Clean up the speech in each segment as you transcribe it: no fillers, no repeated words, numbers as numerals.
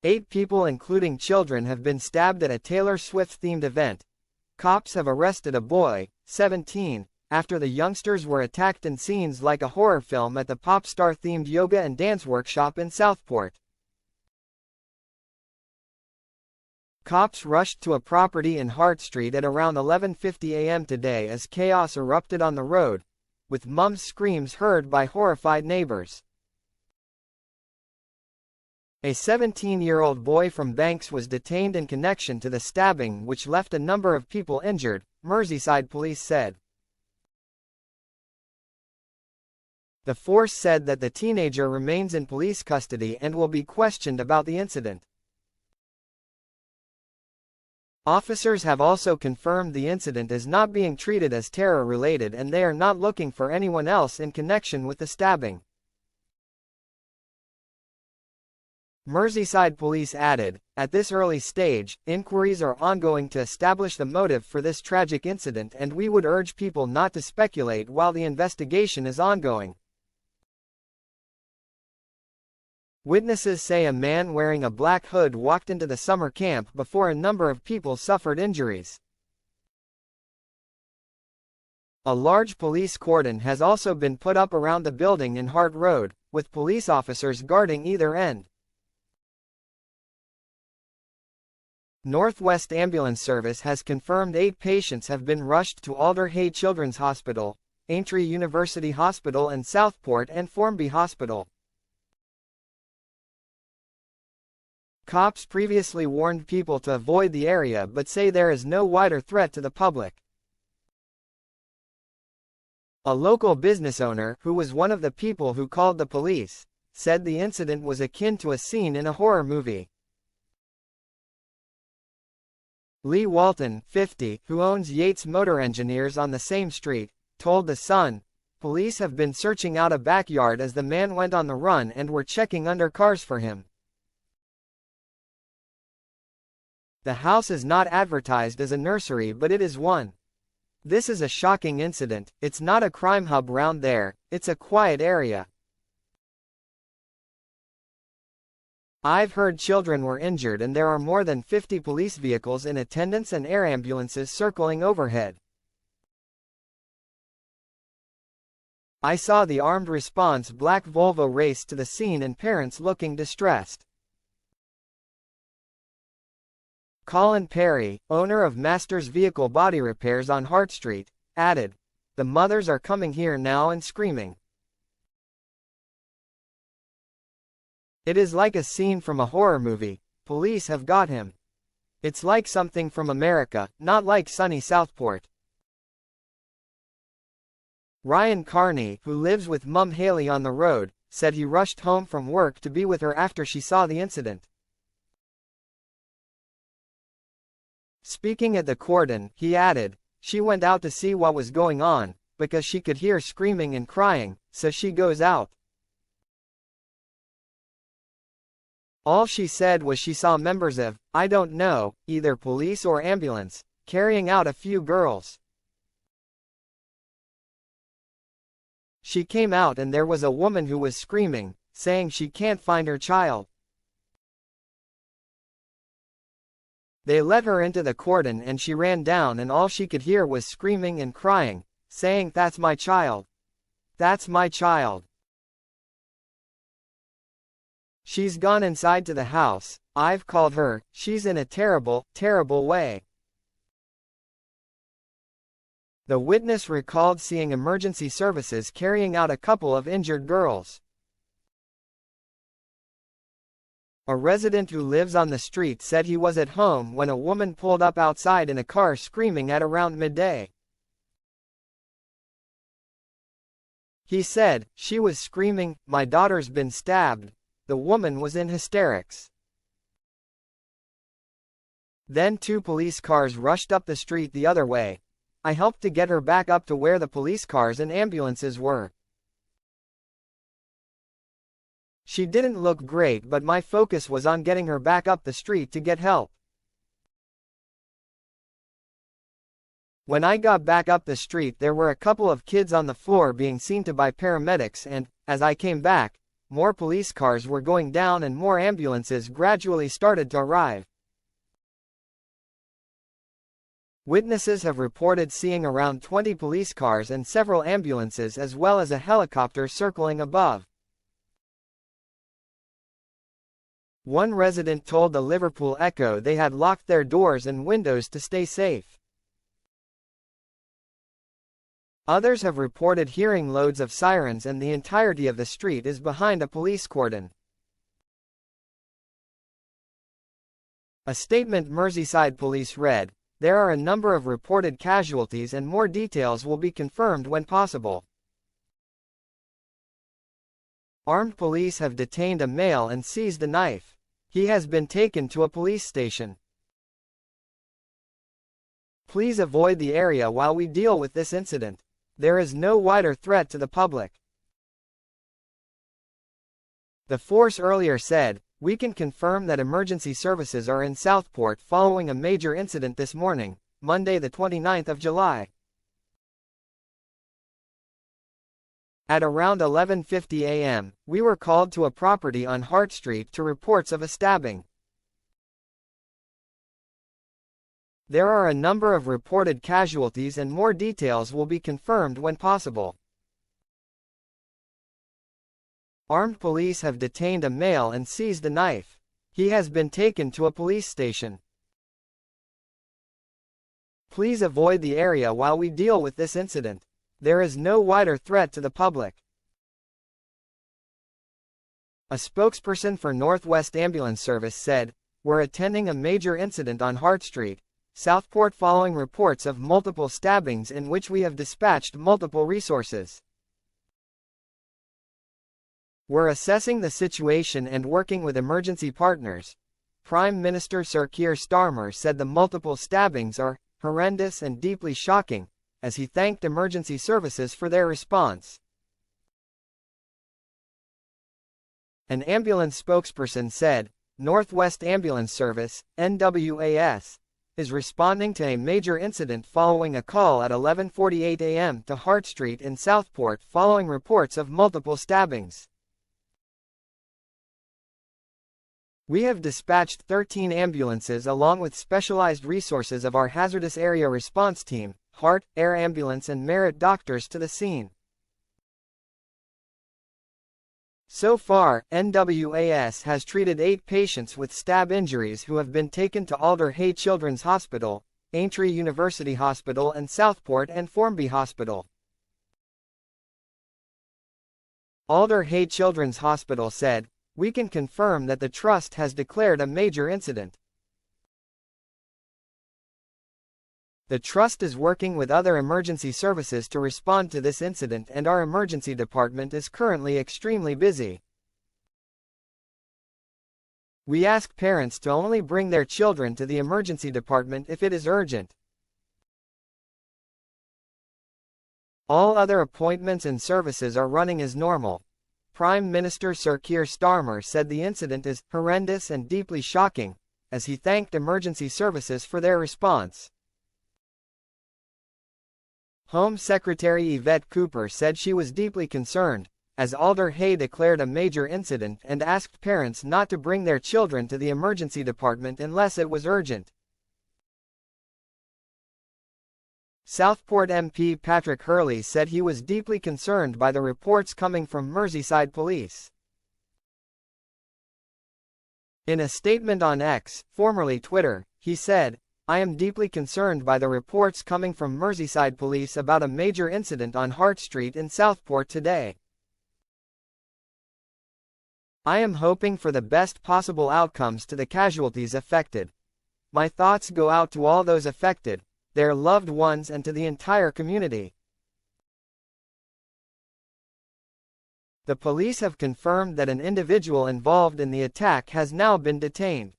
8 people including children have been stabbed at a Taylor Swift-themed event. Cops have arrested a boy, 17, after the youngsters were attacked in scenes like a horror film at the pop star-themed yoga and dance workshop in Southport. Cops rushed to a property in Hart Street at around 11:50 a.m. today as chaos erupted on the road, with mum's screams heard by horrified neighbors. A 17-year-old boy from Banks was detained in connection to the stabbing, which left a number of people injured, Merseyside police said. The force said that the teenager remains in police custody and will be questioned about the incident. Officers have also confirmed the incident is not being treated as terror-related and they are not looking for anyone else in connection with the stabbing. Merseyside police added, "At this early stage, inquiries are ongoing to establish the motive for this tragic incident and we would urge people not to speculate while the investigation is ongoing." Witnesses say a man wearing a black hood walked into the summer camp before a number of people suffered injuries. A large police cordon has also been put up around the building in Hart Road, with police officers guarding either end. Northwest Ambulance Service has confirmed 8 patients have been rushed to Alder Hey Children's Hospital, Aintree University Hospital and Southport and Formby Hospital. Cops previously warned people to avoid the area but say there is no wider threat to the public. A local business owner, who was one of the people who called the police, said the incident was akin to a scene in a horror movie. Lee Walton, 50, who owns Yates Motor Engineers on the same street, told The Sun, "Police have been searching out a backyard as the man went on the run and were checking under cars for him. The house is not advertised as a nursery but it is one. This is a shocking incident, it's not a crime hub round there, it's a quiet area. I've heard children were injured and there are more than 50 police vehicles in attendance and air ambulances circling overhead. I saw the armed response black Volvo race to the scene and parents looking distressed." Colin Perry, owner of Masters Vehicle Body Repairs on Hart Street, added, "The mothers are coming here now and screaming. It is like a scene from a horror movie. Police have got him. It's like something from America, not like sunny Southport." Ryan Carney, who lives with Mum Haley on the road, said he rushed home from work to be with her after she saw the incident. Speaking at the cordon, he added, "She went out to see what was going on, because she could hear screaming and crying, so she goes out. All she said was she saw members of, I don't know, either police or ambulance, carrying out a few girls. She came out and there was a woman who was screaming, saying she can't find her child. They let her into the cordon and she ran down and all she could hear was screaming and crying, saying that's my child. That's my child. She's gone inside to the house, I've called her, she's in a terrible, terrible way." The witness recalled seeing emergency services carrying out a couple of injured girls. A resident who lives on the street said he was at home when a woman pulled up outside in a car screaming at around midday. He said, "She was screaming, 'My daughter's been stabbed.' The woman was in hysterics." Then 2 police cars rushed up the street the other way. I helped to get her back up to where the police cars and ambulances were. She didn't look great but my focus was on getting her back up the street to get help. When I got back up the street there were a couple of kids on the floor being seen to by paramedics and, as I came back, more police cars were going down and more ambulances gradually started to arrive. Witnesses have reported seeing around 20 police cars and several ambulances as well as a helicopter circling above. One resident told the Liverpool Echo they had locked their doors and windows to stay safe. Others have reported hearing loads of sirens and the entirety of the street is behind a police cordon. A statement Merseyside Police read, "There are a number of reported casualties and more details will be confirmed when possible." Armed police have detained a male and seized a knife. He has been taken to a police station. Please avoid the area while we deal with this incident. There is no wider threat to the public. The force earlier said, "We can confirm that emergency services are in Southport following a major incident this morning, Monday the 29th of July. At around 11:50 a.m., we were called to a property on Hart Street to reports of a stabbing. There are a number of reported casualties and more details will be confirmed when possible." Armed police have detained a male and seized a knife. He has been taken to a police station. Please avoid the area while we deal with this incident. There is no wider threat to the public. A spokesperson for Northwest Ambulance Service said, "We're attending a major incident on Hart Street, Southport following reports of multiple stabbings in which we have dispatched multiple resources. We're assessing the situation and working with emergency partners." Prime Minister Sir Keir Starmer said the multiple stabbings are horrendous and deeply shocking, as he thanked emergency services for their response. An ambulance spokesperson said, "Northwest Ambulance Service, NWAS, is responding to a major incident following a call at 11:48 a.m. to Hart Street in Southport following reports of multiple stabbings. We have dispatched 13 ambulances along with specialized resources of our hazardous area response team, Hart, Air Ambulance and Merit doctors to the scene. So far, NWAS has treated 8 patients with stab injuries who have been taken to Alder Hey Children's Hospital, Aintree University Hospital and Southport and Formby Hospital." Alder Hey Children's Hospital said, "We can confirm that the Trust has declared a major incident. The Trust is working with other emergency services to respond to this incident and our emergency department is currently extremely busy. We ask parents to only bring their children to the emergency department if it is urgent. All other appointments and services are running as normal." Prime Minister Sir Keir Starmer said the incident is horrendous and deeply shocking, as he thanked emergency services for their response. Home Secretary Yvette Cooper said she was deeply concerned, as Alder Hey declared a major incident and asked parents not to bring their children to the emergency department unless it was urgent. Southport MP Patrick Hurley said he was deeply concerned by the reports coming from Merseyside Police. In a statement on X, formerly Twitter, he said, "I am deeply concerned by the reports coming from Merseyside Police about a major incident on Hart Street in Southport today. I am hoping for the best possible outcomes to the casualties affected. My thoughts go out to all those affected, their loved ones and to the entire community." The police have confirmed that an individual involved in the attack has now been detained.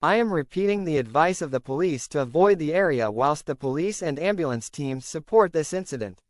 "I am repeating the advice of the police to avoid the area whilst the police and ambulance teams support this incident.